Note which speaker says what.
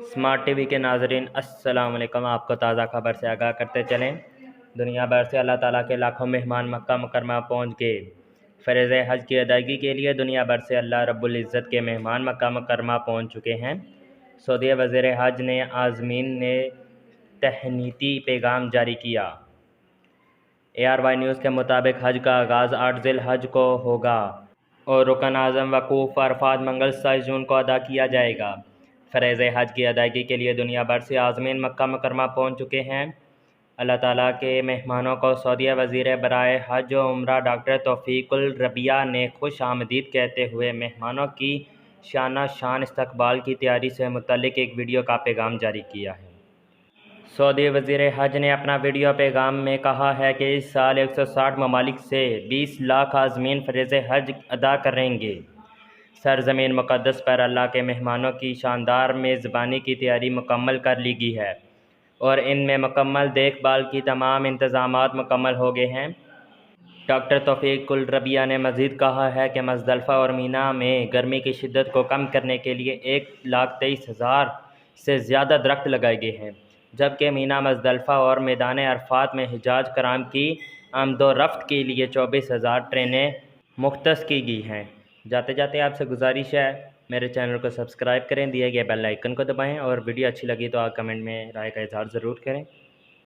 Speaker 1: Smart TV के नाज़रीन अस्सलाम वालेकुम। आपको ताज़ा खबर से आगाह करते चलें। दुनिया भर से अल्लाह ताला के लाखों मेहमान मक्का मुकरमा पहुँच गए। फ़र्ज़ हज की अदायगी के लिए दुनिया भर से अल्लाह रब्बुल इज़्ज़त के मेहमान मक्का मुकरमा पहुँच चुके हैं। सऊदी वज़ीर हज ने आज़मीन ने तहनीती पैगाम जारी किया। ARY न्यूज़ के मुताबिक हज का आगाज़ 8 ज़िल-हज को होगा और रुकन आज़म वक़ूफ़ अरफ़ात मंगल 27 जून को अदा किया जाएगा। फ़र्ज़ हज की अदायगी के लिए दुनिया भर से आज़मीन मक्का मुकरमा पहुँच चुके हैं। अल्लाह ताला के मेहमानों को सऊदी वज़ीर बराए हज व उम्रा डॉक्टर तौफ़ीकुल रबिया ने खुश आमदीद कहते हुए मेहमानों की शाना शान इस्तकबाल की तैयारी से मुतल्लिक़ एक वीडियो का पैगाम जारी किया है। सऊदी वज़ीर हज ने अपना वीडियो पैगाम में कहा है कि इस साल 160 ममालिक से 20 लाख आज़मीन फ़र्ज़ हज अदा करेंगे। सरज़मीन मुक़द्दस पर अल्लाह के मेहमानों की शानदार मेज़बानी की तैयारी मुकम्मल कर ली गई है और इनमें मुकम्मल देखभाल की तमाम इंतज़ामात मुकम्मल हो गए हैं। डॉक्टर तौफ़ीकुल रबिया ने मज़ीद कहा है कि मुज़दलिफ़ा और मीना में गर्मी की शिद्दत को कम करने के लिए 1,23,000 से ज़्यादा दरख्त लगाए गए हैं, जबकि मीना, मुज़दलिफ़ा और मैदान अरफ़ात में हिजाज कराम की आमदोरफ़्त के लिए 24,000 ट्रेनें मुख्तस की गई हैं। जाते जाते आपसे गुजारिश है, मेरे चैनल को सब्सक्राइब करें, दिए गए बेल आइकन को दबाएं और वीडियो अच्छी लगी तो आप कमेंट में राय का इज़हार ज़रूर करें।